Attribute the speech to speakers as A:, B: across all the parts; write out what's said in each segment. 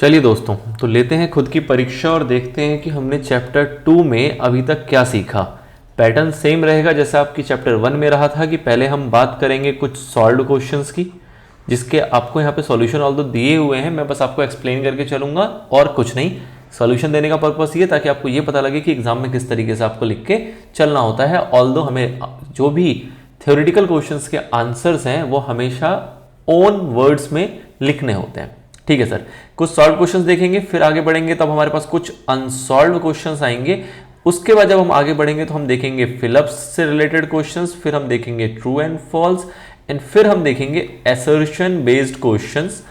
A: चलिए दोस्तों, तो लेते हैं खुद की परीक्षा और देखते हैं कि हमने चैप्टर 2 में अभी तक क्या सीखा। पैटर्न सेम रहेगा जैसा आपकी चैप्टर 1 में रहा था कि पहले हम बात करेंगे कुछ सॉल्व्ड क्वेश्चंस की, जिसके आपको यहाँ पे सॉल्यूशन ऑल्दो दिए हुए हैं, मैं बस आपको एक्सप्लेन करके चलूंगा और कुछ नहीं। सॉल्यूशन देने का पर्पस ये ताकि आपको ये पता लगे कि एग्जाम में किस तरीके से आपको लिख के चलना होता है। ऑल्दो हमें जो भी थ्योरेटिकल क्वेश्चंस के आंसर्स हैं वो हमेशा ओन वर्ड्स में लिखने होते हैं। ठीक है सर, कुछ सॉल्व क्वेश्चंस देखेंगे, फिर आगे बढ़ेंगे तब हमारे पास कुछ अनसॉल्व क्वेश्चंस आएंगे। उसके बाद जब हम आगे बढ़ेंगे तो हम देखेंगे फिलअप्स से रिलेटेड क्वेश्चंस, फिर हम देखेंगे ट्रू एंड फॉल्स, एंड फिर हम देखेंगे assertion based questions,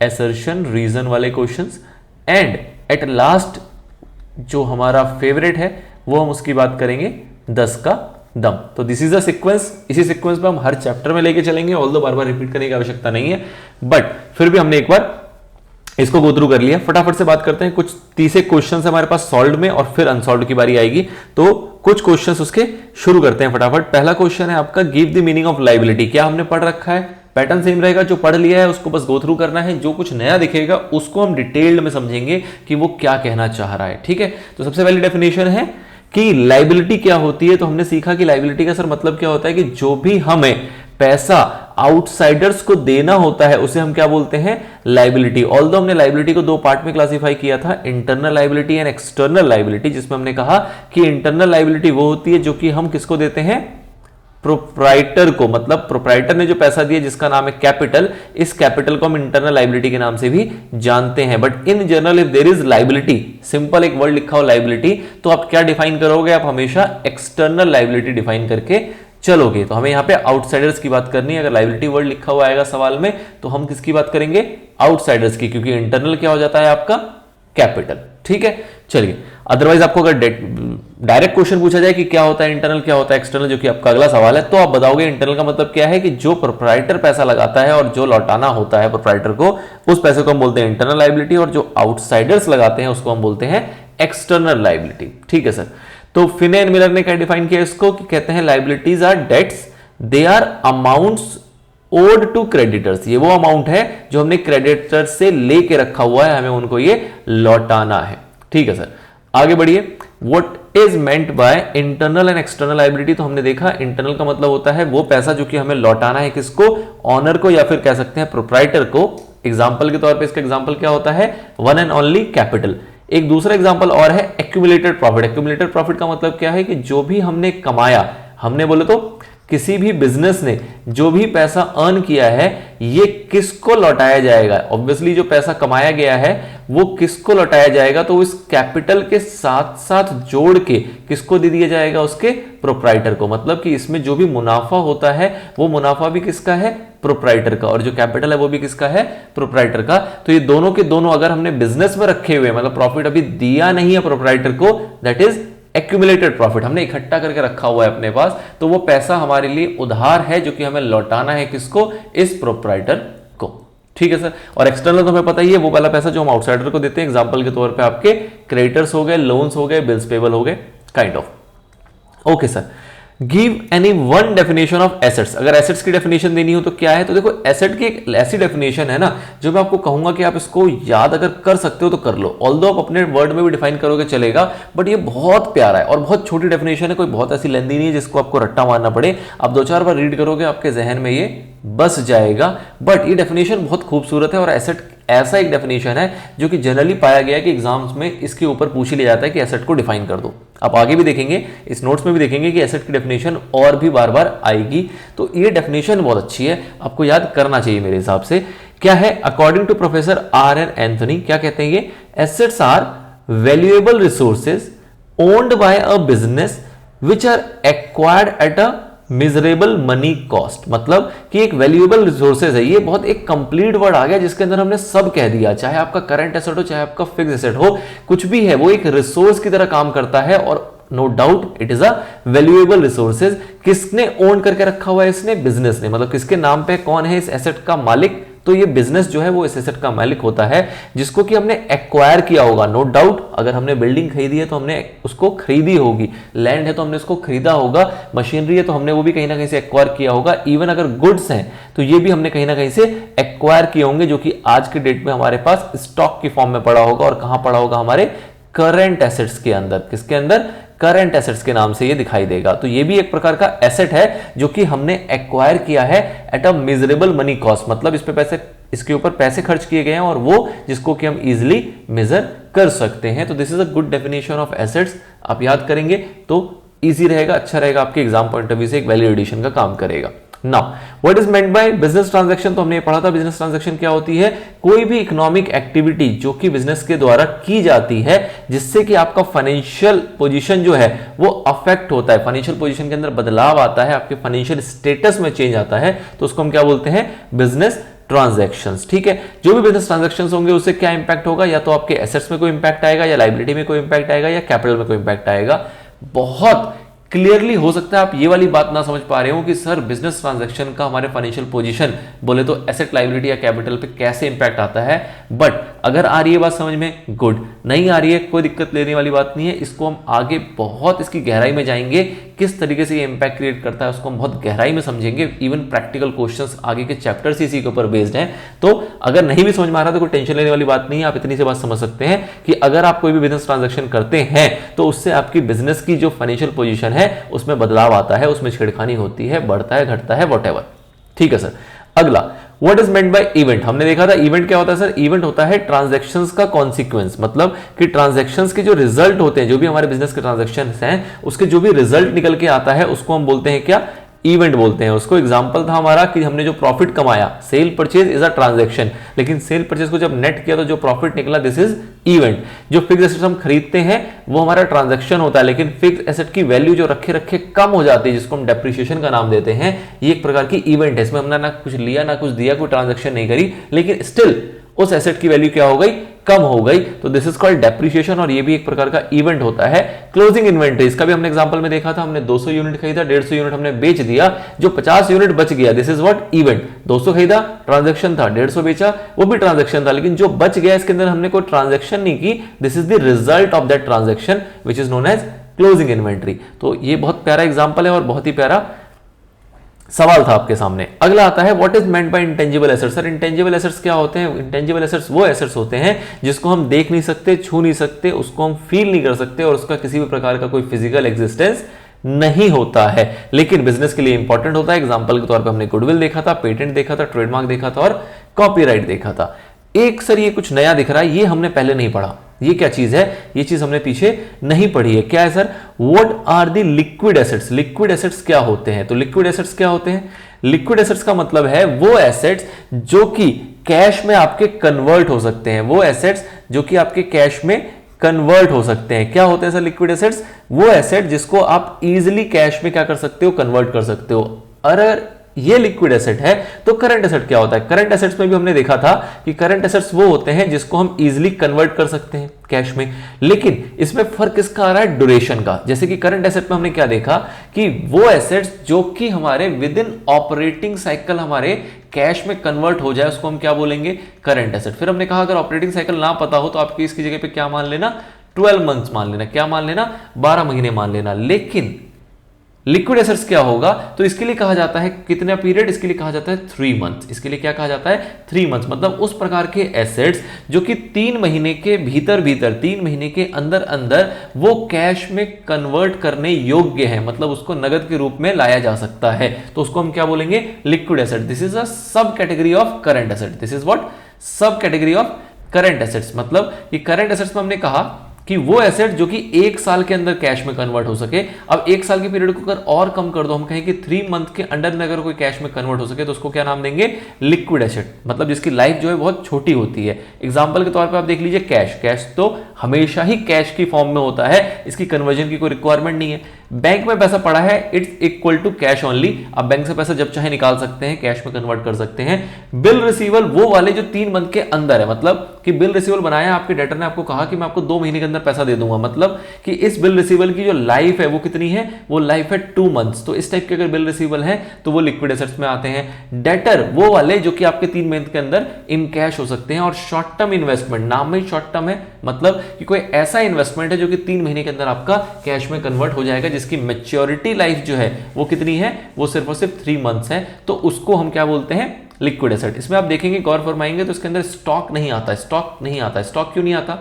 A: assertion reason वाले क्वेश्चंस, एंड एट लास्ट जो हमारा फेवरेट है वो हम उसकी बात करेंगे 10 का दम। तो दिस इज अ सीक्वेंस, इसी सीक्वेंस में हम हर चैप्टर में लेके चलेंगे, ऑल्दो बार बार रिपीट करने की आवश्यकता नहीं है, बट फिर भी हमने एक बार इसको गो थ्रू कर लिया। फटाफट से बात करते हैं, कुछ 30 क्वेश्चंस हमारे पास सॉल्व में और फिर अनसॉल्व की बारी आएगी, तो कुछ क्वेश्चंस उसके शुरू करते हैं फटाफट। पहला क्वेश्चन है आपका, give the meaning of liability. क्या हमने पढ़ रखा है? पैटर्न सेम रहेगा, जो पढ़ लिया है उसको बस गो थ्रू करना है, जो कुछ नया दिखेगा उसको हम डिटेल्ड में समझेंगे कि वो क्या कहना चाह रहा है। ठीक है, तो सबसे पहली डेफिनेशन है कि लायबिलिटी क्या होती है। तो हमने सीखा कि लायबिलिटी का सर मतलब क्या होता है कि जो भी हमें पैसा आउटसाइडर्स को देना होता है उसे हम क्या बोलते हैं? लायबिलिटी। ऑल्दो हमने लायबिलिटी को दो पार्ट में क्लासिफाई किया था, internal liability and external liability, जिसमें हमने कहा कि इंटरनल लायबिलिटी वो होती है जो कि हम किसको देते हैं? प्रोप्राइटर को। मतलब प्रोप्राइटर ने जो पैसा दिया जिसका नाम है कैपिटल, इस कैपिटल को हम इंटरनल लायबिलिटी के नाम से भी जानते हैं। But in general if there is liability, simple एक वर्ड लिखा हो लायबिलिटी, तो आप क्या डिफाइन करोगे? आप हमेशा एक्सटर्नल लायबिलिटी डिफाइन करके चलोगे। तो हमें यहां पे आउटसाइडर्स की बात करनी है। अगर लायबिलिटी वर्ड लिखा हुआ आएगा सवाल में तो हम किसकी बात करेंगे? आउटसाइडर्स की, क्योंकि इंटरनल क्या हो जाता है आपका? कैपिटल। ठीक है, चलिए। अदरवाइज आपको अगर डायरेक्ट क्वेश्चन पूछा जाए कि क्या होता है इंटरनल, क्या होता है एक्सटर्नल, जो कि आपका अगला सवाल है, तो आप बताओगे इंटरनल का मतलब क्या है कि जो प्रोप्राइटर पैसा लगाता है और जो लौटाना होता है प्रोप्राइटर को, उस पैसे को हम बोलते हैं इंटरनल लायबिलिटी, और जो आउटसाइडर्स लगाते हैं उसको हम बोलते हैं एक्सटर्नल लायबिलिटी। ठीक है सर, तो फिने एंड मिलर ने क्या डिफाइन किया इसको कि कहते हैं liabilities are debts, they are amounts owed to creditors. ये वो अमाउंट है जो हमने क्रेडिटर से लेके रखा हुआ है, हमें उनको ये लौटाना है। ठीक है सर, आगे बढ़िए। What is meant by internal and external liability? तो हमने देखा इंटरनल का मतलब होता है वो पैसा जो कि हमें लौटाना है, किसको? ऑनर को, या फिर कह सकते हैं प्रोप्राइटर को। एग्जाम्पल के तौर पे इसका एग्जाम्पल क्या होता है? One and only capital. एक दूसरा एग्जाम्पल और है एक्यूमुलेटेड प्रॉफिट। एक्यूमुलेटेड प्रॉफिट का मतलब क्या है कि जो भी हमने कमाया, हमने बोले तो किसी भी बिजनेस ने जो भी पैसा अर्न किया है ये किसको लौटाया जाएगा? ऑब्वियसली जो पैसा कमाया गया है वो किसको लौटाया जाएगा? तो इस कैपिटल के साथ साथ जोड़ के किसको दे दिया जाएगा? उसके प्रोप्राइटर को। मतलब कि इसमें जो भी मुनाफा होता है वो मुनाफा भी किसका है? प्रोप्राइटर का, और जो कैपिटल है वो भी किसका है? प्रोप्राइटर का। तो ये दोनों के दोनों अगर हमने बिजनेस में रखे हुए, मतलब प्रॉफिट अभी दिया नहीं है प्रोप्राइटर को, दैट इज एक्यूमुलेटेड प्रॉफिट, हमने इकट्ठा करके रखा हुआ है अपने पास, तो वो पैसा हमारे लिए उधार है जो कि हमें लौटाना है, किसको? इस प्रोप्राइटर को। ठीक है सर, और एक्सटर्नल तो हमें पता ही है, वो वाला पैसा जो हम आउटसाइडर को देते हैं। एग्जांपल के तौर पे आपके क्रेडिटर्स हो गए, लोन्स हो गए, बिल्स पेबल हो गए, kind of. Okay sir, give any one definition of assets. अगर एसेट्स की डेफिनेशन देनी हो तो क्या है? तो देखो एसेट की एक ऐसी डेफिनेशन है ना जो मैं आपको कहूंगा कि आप इसको याद अगर कर सकते हो तो कर लो। ऑल्दो आप अपने वर्ड में भी डिफाइन करोगे चलेगा, बट ये बहुत प्यारा है और बहुत छोटी डेफिनेशन है, कोई बहुत ऐसी लेंदी नहीं है जिसको आपको रट्टा मारना पड़े। आप 2-4 बार रीड करोगे आपके जहन में ये बस जाएगा। बट ये डेफिनेशन बहुत खूबसूरत है, और एसेट ऐसा एक डेफिनेशन है जो कि जनरली पाया गया है कि एग्जाम्स में इसके ऊपर पूछ ही लिया जाता है कि एसेट को डिफाइन कर दो। आप आगे भी देखेंगे, इस नोट्स में भी देखेंगे कि एसेट की डेफिनेशन और भी बार बार आएगी। तो ये डेफिनेशन बहुत अच्छी है, आपको याद करना चाहिए मेरे हिसाब से। क्या है? According to professor R N Anthony, क्या कहते हैं ये? Assets are valuable resources owned by a business which are acquired at a measurable money cost. मतलब कि एक वैल्यूएबल रिसोर्सेज है, ये बहुत एक कंप्लीट वर्ड आ गया जिसके अंदर हमने सब कह दिया, चाहे आपका करंट एसेट हो, चाहे आपका फिक्स एसेट हो, कुछ भी है, वो एक रिसोर्स की तरह काम करता है, और no doubt it is a valuable resources. किसने ओन करके रखा हुआ है? इसने, बिजनेस ने। मतलब किसके नाम पे, कौन है इस एसेट का मालिक? तो ये बिजनेस जो है वो इस एसेट का मालिक होता है जिसको कि हमने एक्वायर किया होगा। नो डाउट, अगर हमने बिल्डिंग खरीदी है तो हमने उसको खरीदी होगी, लैंड है तो हमने उसको खरीदा होगा, मशीनरी है तो हमने वो भी कहीं ना कहीं से एक्वायर किया होगा, इवन अगर गुड्स हैं तो ये भी हमने कहीं ना कहीं से एक्वायर किए होंगे, जो कि आज के डेट में हमारे पास स्टॉक की फॉर्म में पड़ा होगा। और कहां पड़ा होगा? हमारे करंट एसेट्स के अंदर। किसके अंदर? करंट एसेट्स के नाम से ये दिखाई देगा। तो ये भी एक प्रकार का एसेट है जो कि हमने एक्वायर किया है eight a measurable money cost, मतलब इस पे पैसे, इसके ऊपर पैसे खर्च किए गए हैं और वो जिसको कि हम इजीली मेजर कर सकते हैं। तो this is a good definition of assets. आप याद करेंगे तो इजी रहेगा, अच्छा रहेगा, आपके एग्जाम पॉइंट ऑफ व्यू से एक वैल्यू एडिशन का काम करेगा। Now what is meant by business transaction? तो हमने ये पढ़ा था बिजनेस ट्रांजैक्शन क्या होती है? कोई भी इकोनॉमिक एक्टिविटी जो कि बिजनेस के द्वारा की जाती है जिससे कि आपका फाइनेंशियल पोजीशन जो है वो अफेक्ट होता है, फाइनेंशियल पोजीशन के अंदर बदलाव आता है, आपके फाइनेंशियल स्टेटस में चेंज आता है, तो उसको हम क्या बोलते हैं? Business transactions. ठीक है, जो भी बिजनेस ट्रांजैक्शंस होंगे उससे क्या इंपैक्ट होगा? या तो आपके एसेट्स में कोई इंपैक्ट आएगा, या लायबिलिटी में कोई इंपैक्ट आएगा, या कैपिटल में कोई इंपैक्ट आएगा। बहुत क्लियरली हो सकता है आप ये वाली बात ना समझ पा रहे हो कि सर बिजनेस ट्रांजैक्शन का हमारे फाइनेंशियल पोजीशन बोले तो एसेट, लायबिलिटी या कैपिटल पे कैसे इंपैक्ट आता है। बट अगर आ रही है बात समझ में, गुड, नहीं आ रही है कोई दिक्कत लेने वाली बात नहीं है। इसको हम आगे बहुत इसकी गहराई में जाएंगे, किस तरीके से ये इंपैक्ट क्रिएट करता है उसको हम बहुत गहराई में समझेंगे। इवन प्रैक्टिकल क्वेश्चंस आगे के चैप्टर्स इसी के ऊपर बेस्ड हैं। तो अगर नहीं भी समझ में आ रहा तो कोई टेंशन लेने वाली बात नहीं है। आप इतनी सी बात समझ सकते हैं कि अगर आप कोई भी बिजनेस ट्रांजैक्शन करते हैं तो उससे आपकी बिजनेस की जो फाइनेंशियल पोजीशन है उसमें बदलाव आता है, उसमें छेड़खानी होती है, बढ़ता है, घटता है, व्हाटएवर। ठीक है सर। अगला, what is meant by event? हमने देखा था इवेंट क्या होता है सर? इवेंट होता है ट्रांजैक्शंस का कॉन्सिक्वेंस, मतलब कि ट्रांजैक्शंस के जो रिजल्ट होते हैं, जो भी हमारे बिजनेस के ट्रांजैक्शंस हैं उसके जो भी रिजल्ट निकल के आता है उसको हम बोलते हैं क्या? इवेंट बोलते हैं उसको। एग्जांपल था हमारा कि हमने जो प्रॉफिट कमाया, cell purchase is a transaction, लेकिन सेल परचेज को जब नेट किया तो जो प्रॉफिट निकला दिस इज इवेंट। जो फिक्स एसेट हम खरीदते हैं वो हमारा ट्रांजैक्शन होता है, लेकिन फिक्स एसेट की वैल्यू जो रखे रखे कम हो जाती है जिसको हम डेप्रिसिएशन का नाम देते हैं, ये एक प्रकार की इवेंट है। इसमें हमने ना कुछ लिया ना कुछ दिया, कोई ट्रांजैक्शन नहीं करी, लेकिन स्टिल उस एसेट की वैल्यू क्या हो गई? कम हो गई। तो दिस इज कॉल्ड डेप्रिसिएशन और ये भी एक प्रकार का इवेंट होता है। क्लोजिंग इन्वेंटरी, इसका भी हमने एग्जांपल में देखा था, हमने 200 यूनिट खरीदा, 150 यूनिट हमने बेच दिया, जो 50 यूनिट बच गया दिस इज व्हाट? इवेंट। 200 खरीदा, ट्रांजैक्शन था, 150 बेचा, वो भी ट्रांजैक्शन था, लेकिन जो बच गया इसके अंदर हमने कोई ट्रांजैक्शन नहीं की, this is the result of that transaction which is known as closing inventory. तो ये बहुत प्यारा एग्जांपल है और बहुत ही प्यारा सवाल था आपके सामने। अगला आता है what is meant by intangible assets? Sir intangible assets क्या होते हैं? इंटेंजिबल एसेट्स वो एसेट्स होते हैं जिसको हम देख नहीं सकते, छू नहीं सकते, उसको हम फील नहीं कर सकते और उसका किसी भी प्रकार का कोई फिजिकल एग्जिस्टेंस नहीं होता है, लेकिन बिजनेस के लिए इंपॉर्टेंट होता है। एग्जांपल के तौर पे हमने गुडविल देखा था, पेटेंट देखा था, ट्रेडमार्क देखा था और कॉपीराइट देखा था। एक सर ये कुछ नया दिख रहा है, ये हमने पहले नहीं पढ़ा, ये क्या चीज है? ये चीज हमने पीछे नहीं पढ़ी है। क्या है sir? What are the liquid assets? Liquid assets क्या होते हैं? तो लिक्विड एसेट्स क्या होते हैं? लिक्विड एसेट्स का मतलब है वो एसेट्स जो कि कैश में आपके कन्वर्ट हो सकते हैं, वो एसेट्स जो कि आपके कैश में कन्वर्ट हो सकते हैं। क्या होते हैं सर लिक्विड एसेट्स? वो एसेट जिसको आप इजीली कैश में क्या कर सकते हो? कन्वर्ट कर सकते हो। अगर ये लिक्विड एसेट है तो करंट एसेट क्या होता है? करंट एसेट्स में भी हमने देखा था कि करंट एसेट्स वो होते हैं जिसको हम इजीली कन्वर्ट कर सकते हैं कैश में, लेकिन इसमें फर्क किसका आ रहा है? ड्यूरेशन का। जैसे कि करंट एसेट में हमने क्या देखा कि वो एसेट्स जो कि हमारे विद इन ऑपरेटिंग साइकिल हमारे कैश में कन्वर्ट हो जाए उसको हम क्या बोलेंगे? Current asset. फिर हमने कहा अगर ऑपरेटिंग साइकिल ना पता हो तो आपकी इसकी जगह पे क्या मान लेना? 12 मंथ्स मान लेना। क्या मान लेना? 12 महीने मान लेना। लेकिन लिक्विड एसेट्स क्या होगा? तो इसके लिए कहा जाता है कितना पीरियड? इसके लिए कहा जाता है 3 मंथ्स। इसके लिए क्या कहा जाता है? 3 मंथ्स। मतलब उस प्रकार के एसेट्स जो कि 3 महीने के भीतर 3 महीने के अंदर अंदर वो कैश में कन्वर्ट करने योग्य है, मतलब उसको नगद के रूप में लाया जा सकता है, तो उसको हम क्या बोलेंगे? Liquid asset. This is a sub category of current asset. This is what? Sub category of current assets. मतलब ये करंट एसेट्स में हमने कहा कि वो एसेट जो कि 1 साल के अंदर कैश में कन्वर्ट हो सके। अब 1 साल के पीरियड को अगर और कम कर दो, हम कहें कि 3 मंथ के अंडर में अगर कोई कैश में कन्वर्ट हो सके तो उसको क्या नाम देंगे? Liquid asset. मतलब जिसकी लाइफ जो है बहुत छोटी होती है। एग्जांपल के तौर पे आप देख लीजिए कैश। कैश तो हमेशा ही कैश की फॉर्म में होता है, इसकी कन्वर्जन की कोई रिक्वायरमेंट नहीं है। बैंक में पैसा पड़ा है, it's equal to cash only. आप बैंक से पैसा जब चाहे निकाल सकते हैं, कैश में कन्वर्ट कर सकते हैं। बिल रिसीवल वो वाले जो 3 मंथ के अंदर है, मतलब कि बिल रिसीवल बनाया, आपके डेटर ने आपको कहा कि मैं आपको 2 महीने के अंदर पैसा दे दूंगा, मतलब कि इस बिल रिसीवल की जो लाइफ है वो कितनी है, वो लाइफ है 2 मंथ्स। तो इस टाइप के अगर बिल रिसीवल है तो वो लिक्विड एसेट्स में आते हैं। डेटर वो वाले जो कि आपके 3 मंथ के अंदर इन कैश हो सकते हैं। और शॉर्ट टर्म इन्वेस्टमेंट, नाम में शॉर्ट टर्म है, मतलब कि कोई ऐसा इन्वेस्टमेंट है जो कि 3 महीने के अंदर आपका कैश में कन्वर्ट हो जाएगा, जिसकी मैच्योरिटी लाइफ जो है वो कितनी है, वो सिर्फ और सिर्फ 3 मंथ्स है। तो उसको हम क्या बोलते हैं, लिक्विड एसेट। इसमें आप देखेंगे, गौर फरमाएंगे तो इसके अंदर स्टॉक नहीं आता। स्टॉक नहीं आता। स्टॉक क्यों नहीं आता?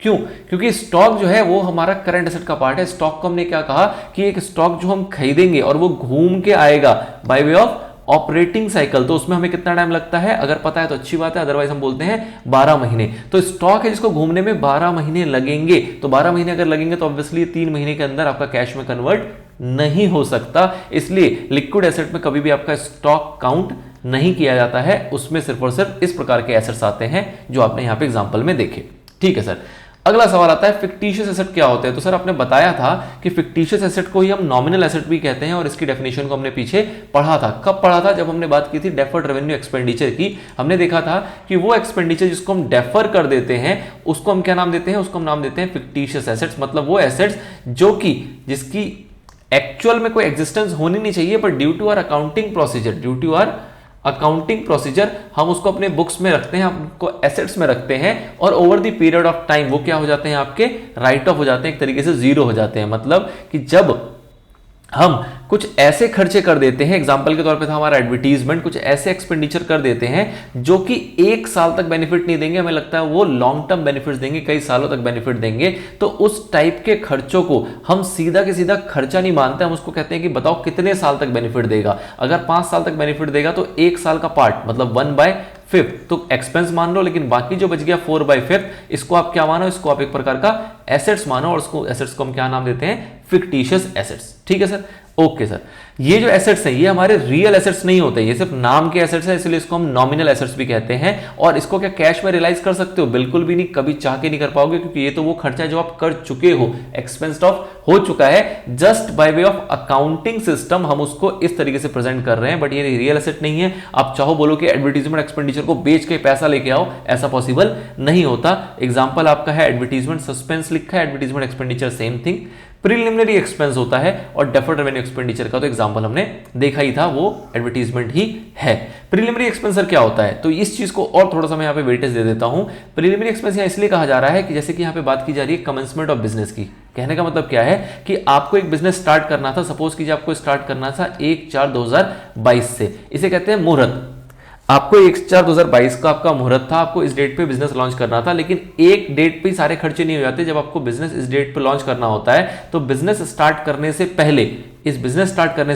A: क्यों? क्योंकि स्टॉक जो है वो हमारा करंट एसेट का पार्ट है। स्टॉक को हमने क्या कहा कि एक स्टॉक जो हम खरीदेंगे और वो घूम के आएगा by way of operating cycle, तो उसमें हमें कितना टाइम लगता है, अगर पता है तो अच्छी बात है, अदरवाइज हम बोलते हैं 12 महीने। तो स्टॉक है जिसको घूमने में 12 महीने लगेंगे। तो 12 महीने अगर लगेंगे तो ऑब्वियसली 3 महीने के अंदर आपका कैश में कन्वर्ट नहीं हो सकता। इसलिए लिक्विड एसेट में कभी भी आपका स्टॉक काउंट नहीं किया जाता है। उसमें सिर्फ और सिर्फ इस प्रकार के एसेट्स आते हैं जो आपने यहां पे एग्जांपल में देखे। ठीक है सर। अगला सवाल आता है फिक्टिशियस एसेट क्या होते हैं। तो सर आपने बताया था कि फिक्टिशियस एसेट को ही हम नॉमिनल एसेट भी कहते हैं, और इसकी डेफिनेशन को हमने पीछे पढ़ा था। कब पढ़ा था? जब हमने बात की थी डेफर्ड रेवेन्यू एक्सपेंडिचर की। हमने देखा था कि वो एक्सपेंडिचर जिसको हम डेफर कर देते हैं उसको हम क्या नाम देते हैं, उसको हम नाम देते हैं फिक्टिशियस एसेट्स। मतलब वो एसेट्स जो कि जिसकी एक्चुअल में कोई एग्जिस्टेंस होनी नहीं चाहिए, पर due to our accounting procedure हम उसको अपने बुक्स में रखते हैं, हम उनको एसेट्स में रखते हैं, और over the period of time वो क्या हो जाते हैं, आपके राइट ऑफ हो जाते हैं, एक तरीके से जीरो हो जाते हैं। मतलब कि जब हम कुछ ऐसे खर्चे कर देते हैं, एग्जांपल के तौर पे था हमारा एडवर्टीजमेंट, कुछ ऐसे एक्सपेंडिचर कर देते हैं जो कि 1 साल तक बेनिफिट नहीं देंगे, हमें लगता है वो लॉन्ग टर्म बेनिफिट देंगे, कई सालों तक बेनिफिट देंगे, तो उस टाइप के खर्चों को हम सीधा के सीधा खर्चा नहीं मानते, हम उसको कहते हैं कि बताओ कितने साल तक बेनिफिट देगा। अगर 5 साल तक बेनिफिट देगा तो 1 साल का पार्ट मतलब 1/5 तो एक्सपेंस मान लो, लेकिन बाकी जो बच गया 4/5 इसको आप क्या मानो, इसको आप एक प्रकार का एसेट्स मानो, और उसको एसेट्स को हम क्या नाम देते हैं, फिक्टिशियस एसेट्स। ठीक है सर, ओके सर। ये जो एसेट्स हैं ये हमारे रियल एसेट्स नहीं होते, ये सिर्फ नाम के एसेट्स हैं, इसलिए इसको हम नॉमिनल एसेट्स भी कहते हैं। और इसको क्या कैश में रियलाइज कर सकते हो? बिल्कुल भी नहीं, कभी चाह के नहीं कर पाओगे, क्योंकि ये तो वो खर्चा है जो आप कर चुके हो, एक्सपेंस्ड ऑफ हो चुका है। Just by way of accounting system हम उसको इस तरीके से प्रेजेंट कर रहे हैं, बट ये रियल एसेट नहीं है। आप चाहो बोलो कि एडवर्टीजमेंट एक्सपेंडिचर को बेच के पैसा लेके आओ, ऐसा पॉसिबल नहीं होता। एग्जाम्पल आपका है एडवर्टीजमेंट सस्पेंस लिखा है, advertisement expenditure same thing. Preliminary expense होता है, और डेफर्ड रेवेन्यू एक्सपेंडिचर का तो एग्जांपल हमने देखा ही था, वो एडवर्टीजमेंट ही है। प्रीलिमिनरी एक्सपेंसर क्या होता है? तो इस चीज को और थोड़ा सा मैं यहाँ पे वेटेज दे देता हूं। प्रीलिमिनरी एक्सपेंस यहाँ इसलिए कहा जा रहा है कि जैसे कि यहाँ पे बात की जा रही है कमेंसमेंट ऑफ बिजनेस की। कहने का मतलब क्या है कि आपको एक बिजनेस स्टार्ट करना था, सपोज कीजिए आपको स्टार्ट करना था 1/4/2022 से, इसे कहते हैं मुहूर्त। आपको 1/4/2022 का आपका मुहूर्त था, आपको इस डेट पे बिजनेस लॉन्च करना था, लेकिन एक डेट पे सारे खर्चे नहीं हो जाते। जब आपको बिजनेस इस डेट पे लॉन्च करना होता है तो बिजनेस स्टार्ट करने से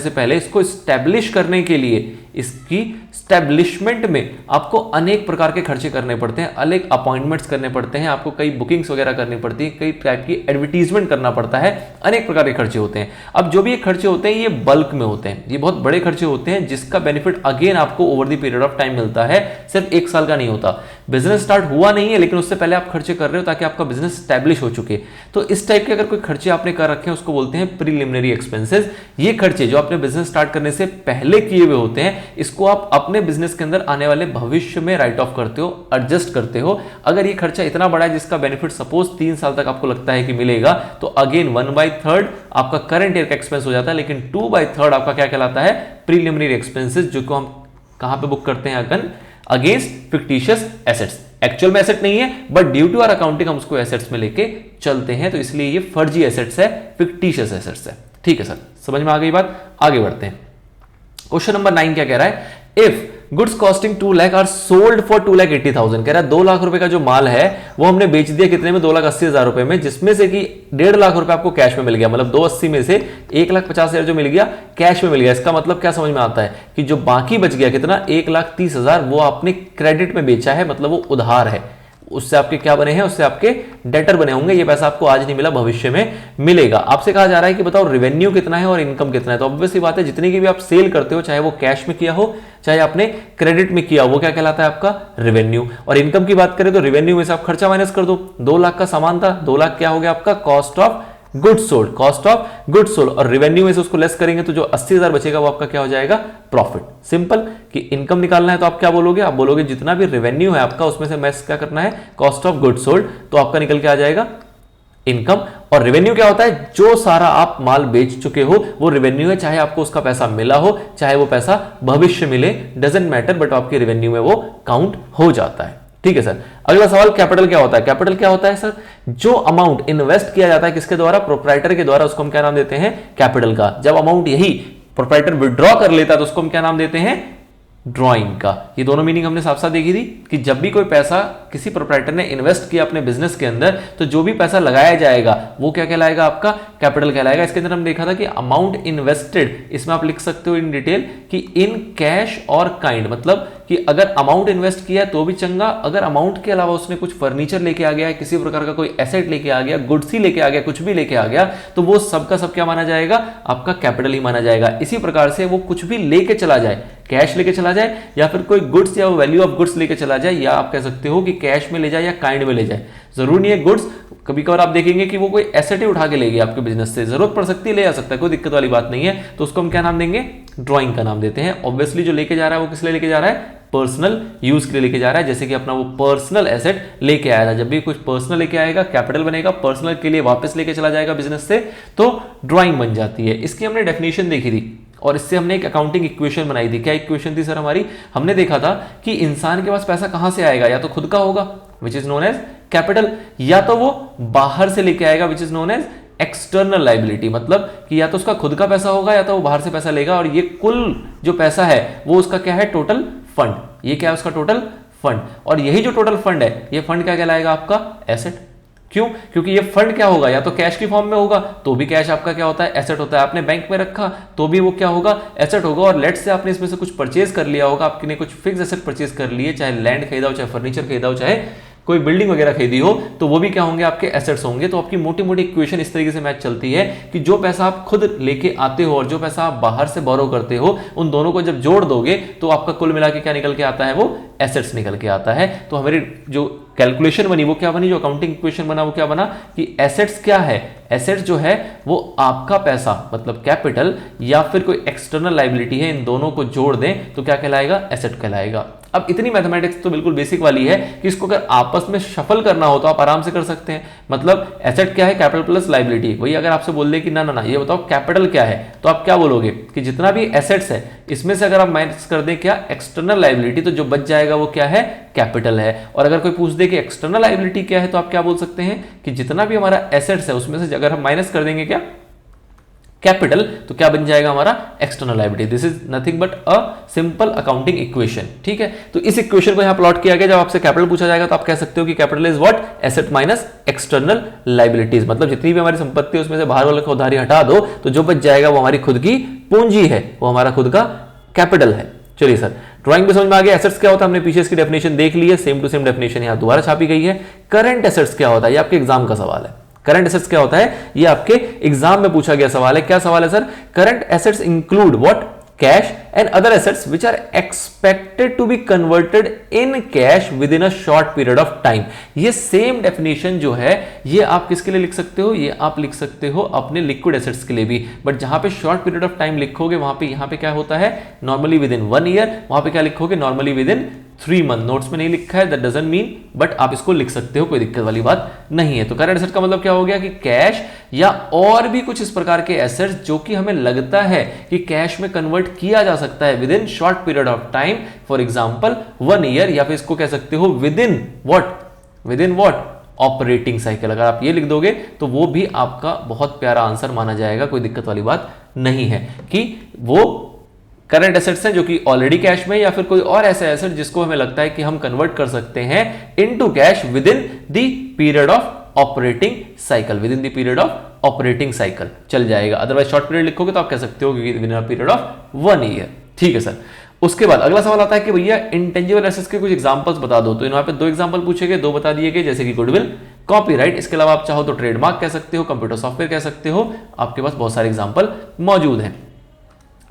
A: पहले, इसको स्टैब्लिश करने के लिए, इसकी स्टैब्लिशमेंट में आपको अनेक प्रकार के खर्चे करने पड़ते हैं, अनेक अपॉइंटमेंट्स करने पड़ते हैं, आपको कई बुकिंग्स वगैरह करनी पड़ती है, कई टाइप की एडवर्टीजमेंट करना पड़ता है, अनेक प्रकार के खर्चे होते हैं। अब जो भी ये खर्चे होते हैं ये बल्क में होते हैं, ये बहुत बड़े खर्चे होते हैं, जिसका बेनिफिट अगेन आपको over the period of time मिलता है, सिर्फ 1 साल का नहीं होता। बिजनेस स्टार्ट हुआ नहीं है लेकिन उससे पहले आप खर्चे कर रहे हो ताकि आपका बिजनेस स्टैब्लिश हो चुके। तो इस टाइप के अगर कोई खर्चे आपने कर रखे हैं उसको बोलते हैं प्रीलिमिनरी एक्सपेंसेस। ये खर्चे जो आपने बिजनेस स्टार्ट करने से पहले किए हुए होते हैं, इसको आप अपने बिजनेस के अंदर आने वाले भविष्य में राइट ऑफ करते हो, एडजस्ट करते हो। अगर ये खर्चा इतना बड़ा है जिसका बेनिफिट सपोज 3 साल तक आपको लगता है कि मिलेगा, तो अगेन 1/3 आपका करंट ईयर का एक्सपेंस हो जाता है, लेकिन 2/3 आपका क्या कहलाता है, प्रीलिमिनरी एक्सपेंसेस, जो को हम कहां पे बुक करते हैं, अगेंस्ट फिक्टिशियस एसेट्स। एक्चुअल में एसेट नहीं है, but due to our accounting हम उसको एसेट्स में लेके चलते हैं, तो इसलिए ये फर्जी एसेट्स है, फिक्टिशियस एसेट्स है। ठीक है सर, समझ में आ गई बात। आगे बढ़ते हैं। क्वेश्चन नंबर 9 क्या कह रहा है, if goods costing 2 lakh are sold for 2,80,000। कह रहा है 2 लाख रुपए का जो माल है वो हमने बेच दिया कितने में, 2,80,000 रुपए में, जिसमें से कि 1.5 लाख रुपए आपको कैश में मिल गया। मतलब 280 में से 1,50,000 जो मिल गया कैश में मिल गया। इसका मतलब क्या समझ में आता है कि जो बाकी बच गया कितना, 1,30,000, वो आपने क्रेडिट में बेचा है, मतलब वो उधार है। उससे आपके क्या बने हैं, उससे आपके डेटर बने होंगे। ये पैसा आपको आज नहीं मिला, भविष्य में मिलेगा। आपसे कहा जा रहा है कि बताओ रेवेन्यू कितना है और इनकम कितना है। तो ऑब्वियस सी बात है, जितनी की भी आप सेल करते हो, चाहे वो कैश में किया हो चाहे आपने क्रेडिट में किया हो, वो क्या कहलाता है, आपका रेवेन्यू। और इनकम की बात करें तो रेवेन्यू में से आप खर्चा माइनस कर दो। 2 लाख का सामान था, 2 लाख क्या हो गया आपका cost of goods sold, cost of goods sold, और रेवेन्यू में से उसको लेस करेंगे तो जो 80,000 बचेगा वो आपका क्या हो जाएगा, प्रॉफिट। सिंपल कि इनकम निकालना है तो आप क्या बोलोगे, आप बोलोगे जितना भी रेवेन्यू है आपका उसमें से मैक्स क्या करना है, कॉस्ट ऑफ गुड्स सोल्ड, तो आपका निकल के आ जाएगा इनकम। और रेवेन्यू क्या होता है, जो सारा आप माल बेच चुके हो वो रेवेन्यू है, चाहे आपको उसका पैसा मिला हो चाहे वो पैसा भविष्य मिले, डजंट मैटर, बट आपके रेवेन्यू में वो काउंट हो जाता है। ठीक है सर। अगला सवाल, कैपिटल क्या होता है। कैपिटल क्या होता है सर, जो अमाउंट इन्वेस्ट किया जाता है किसके द्वारा, प्रोप्राइटर के द्वारा, उसको हम क्या नाम देते हैं, कैपिटल का। जब अमाउंट यही प्रोप्राइटर विड्रॉ कर लेता है तो उसको हम क्या नाम देते हैं, ड्रॉइंग का। ये दोनों मीनिंग हमने साफ साफ देखी थी कि जब भी कोई पैसा किसी प्रोप्राइटर ने इन्वेस्ट किया अपने बिजनेस के अंदर तो जो भी पैसा लगाया जाएगा वो क्या कहलाएगा, आपका कैपिटल कहलाएगा। इसके अंदर हम देखा था कि अमाउंट इन्वेस्टेड, इसमें आप लिख सकते हो इन डिटेल कि इन कैश और काइंड, मतलब कि अगर अमाउंट इन्वेस्ट किया है तो भी चंगा, अगर अमाउंट के अलावा उसने कुछ फर्नीचर लेके आ गया, किसी प्रकार का कोई एसेट लेके आ गया, गुड्स ही लेके आ गया, कुछ भी लेके आ गया, तो वो सबका सब क्या माना जाएगा, आपका कैपिटल ही माना जाएगा। इसी प्रकार से वो कुछ भी लेके चला जाए, कैश लेके चला जाए या फिर कोई गुड्स या वैल्यू ऑफ गुड्स लेके चला जाए, या आप कह सकते हो कि कैश में ले जाए या काइंड में ले जाए, जरूरी नहीं है गुड्स, कभी कभार आप देखेंगे कि वो कोई एसेट ही उठा के ले गया आपके बिजनेस से, जरूरत पड़ सकती है ले आ सकता है, कोई दिक्कत वाली बात नहीं है, तो उसको हम क्या नाम देंगे, ड्रॉइंग का नाम देते हैं। ऑब्वियसली जो लेके जा रहा है वो किस लिए लेके जा रहा है, पर्सनल यूज के लिए लेके जा रहा है, जैसे कि अपना वो पर्सनल एसेट लेके आया था, जब भी कुछ पर्सनल लेके आएगा कैपिटल बनेगा, पर्सनल के लिए वापस लेके चला जाएगा बिजनेस से तो ड्रॉइंग बन जाती है। इसकी हमने डेफिनेशन देखी थी और इससे हमने एक अकाउंटिंग इक्वेशन बनाई थी। क्या इक्वेशन थी सर हमारी, हमने देखा था कि इंसान के पास पैसा कहां से आएगा, या तो खुद का होगा which is known as capital, या तो वो बाहर से लेके आएगा which is known as external liability, मतलब कि या तो उसका खुद का पैसा होगा या तो वो बाहर से पैसा लेगा, और ये कुल जो पैसा है वो उसका क्या है, टोटल फंड। ये क्या है उसका टोटल फंड, और यही जो टोटल फंड है ये फंड क्या कहलाएगा, आपका एसेट। क्यों, क्योंकि ये फंड क्या होगा, या तो कैश की फॉर्म में होगा तो भी कैश आपका क्या होता है, एसेट होता है, आपने बैंक में रखा तो भी वो क्या होगा, एसेट होगा, और लेट से आपने इसमें से कुछ परचेज कर लिया होगा, आपने कुछ फिक्स एसेट परचेज कर लिए, चाहे लैंड खरीदा हो, चाहे फर्नीचर खरीदा हो, चाहे कोई बिल्डिंग वगैरह खरीदी हो, तो वो भी क्या होंगे, आपके एसेट्स होंगे। तो आपकी मोटी मोटी इक्वेशन इस तरीके से मैच चलती है कि जो पैसा आप खुद लेके आते हो और जो पैसा आप बाहर से बोरो करते हो, उन दोनों को जब जोड़ दोगे तो आपका कुल मिला के क्या निकल के आता है, वो एसेट्स निकल के आता है। तो हमारी जो कैलकुलेशन बनी वो क्या बनी, जो अकाउंटिंग इक्वेशन बना वो क्या बना कि एसेट्स क्या है, एसेट्स जो है वो आपका पैसा मतलब कैपिटल या फिर कोई एक्सटर्नल लाइबिलिटी है, इन दोनों को जोड़ दें तो क्या कहलाएगा, एसेट कहलाएगा। अब इतनी मैथमेटिक्स तो बिल्कुल बेसिक वाली है कि इसको अगर आपस में शफल करना हो तो आप आराम से कर सकते हैं। मतलब एसेट क्या है, कैपिटल प्लस लाइबिलिटी। वही अगर आपसे बोल दे कि ना ना ना ये बताओ कैपिटल क्या है, तो आप क्या बोलोगे कि जितना भी एसेट्स है इसमें से अगर आप माइनस कर दें क्या, एक्सटर्नल लाइबिलिटी, तो जो बच जाएगा वो क्या है, कैपिटल है। और अगर कोई पूछ दे कि एक्सटर्नल लाइबिलिटी क्या है तो आप क्या बोल सकते हैं कि जितना भी हमारा एसेट्स है उसमें से अगर हम माइनस कर देंगे क्या, कैपिटल, तो क्या बन जाएगा हमारा, external liability. This is nothing but a simple accounting equation. ठीक है, तो इस इक्वेशन को यहां प्लॉट किया गया। जब आपसे कैपिटल पूछा जाएगा तो आप कह सकते हो कि capital is what, asset minus external liabilities. मतलब जितनी भी हमारी संपत्ति है उसमें से बाहर वाले को उधारी हटा दो तो जो बच जाएगा वो हमारी खुद की पूंजी है, वो हमारा खुद का कैपिटल है। चलिए सर, ड्राइंग में समझ में आ गया एसेट्स क्या होता है, हमने पीछे इसकी डेफिनेशन देख ली है, सेम टू सेम डेफिनेशन यहां दोबारा छापी गई है। करंट एसेट्स क्या होता है, ये आपके एग्जाम का सवाल है। करंट एसेट्स क्या होता है, ये आपके एग्जाम में पूछा गया सवाल है। क्या सवाल है sir, current assets include what, cash and other assets which are expected to be converted in cash within a short period of time. ये सेम डेफिनेशन जो है ये आप किसके लिए लिख सकते हो, ये आप लिख सकते हो अपने लिक्विड एसेट्स के लिए भी। बट जहां पे शॉर्ट पीरियड ऑफ टाइम लिखोगे वहां पे, यहां पे क्या होता है, नॉर्मली विद इन 1 ईयर, वहां पे क्या लिखोगे, normally with in 3 month. Notes में नहीं लिखा है, दैट डजंट मीन, बट आप इसको लिख सकते हो, कोई दिक्कत वाली बात नहीं है। तो करंट एसेट का मतलब क्या हो गया कि कैश या और भी कुछ इस प्रकार के एसेट्स जो कि हमें लगता है कि कैश में कन्वर्ट किया जा सकता है with in short period of time, for example 1 year, या फिर इसको कह सकते हो with in what, operating cycle. अगर आप ये लिख दोगे तो वो भी आपका बहुत प्यारा आंसर माना जाएगा, कोई दिक्कत वाली बात नहीं है कि वो करंट एसेट्स हैं जो कि ऑलरेडी कैश में, या फिर कोई और ऐसा एसेट जिसको हमें लगता है कि हम कन्वर्ट कर सकते हैं into cash with in the period of operating cycle, with in the period of operating cycle चल जाएगा। अदरवाइज शॉर्ट पीरियड लिखोगे तो आप कह सकते हो with in a period of 1 year. ठीक है सर, उसके बाद अगला सवाल आता है कि भैया इंटेंजिबल एसेट्स के कुछ एग्जांपल्स बता दो। तो यहाँ पे 2 एग्जांपल पूछे गए, 2 बता दिए गए, जैसे कि गुडविल, कॉपीराइट। इसके अलावा आप चाहो तो ट्रेडमार्क कह सकते हो, कंप्यूटर सॉफ्टवेयर कह सकते हो, आपके पास बहुत सारे एग्जांपल मौजूद हैं।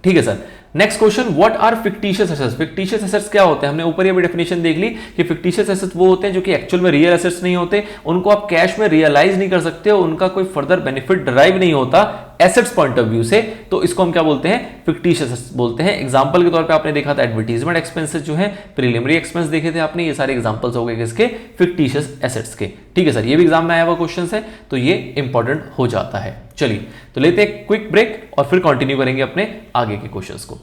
A: ठीक है sir, next question, what are fictitious assets? Fictitious assets क्या होते हैं? हमने ऊपर ये भी डेफिनेशन देख ली कि फिक्टिशियस एसेट्स वो होते हैं जो कि एक्चुअल में रियल एसेट्स नहीं होते, उनको आप कैश में रियलाइज नहीं कर सकते, उनका कोई फर्दर बेनिफिट ड्राइव नहीं होता एसेट्स पॉइंट ऑफ व्यू से, तो इसको हम क्या बोलते हैं? फिक्टिशियस एसेट्स बोलते हैं। एग्जांपल के तौर पे आपने देखा था एडवर्टाइजमेंट एक्सपेंसेस जो है, प्रीलिमिनरी एक्सपेंस देखे थे आपने, ये सारे एग्जांपल्स हो गए किसके? फिक्टिशियस एसेट्स के। ठीक है सर, ये भी एग्जाम में आया हुआ क्वेश्चन है, तो ये इंपॉर्टेंट हो जाता है। चलिए तो लेते हैं क्विक ब्रेक और फिर कंटिन्यू करेंगे अपने आगे के क्वेश्चंस को।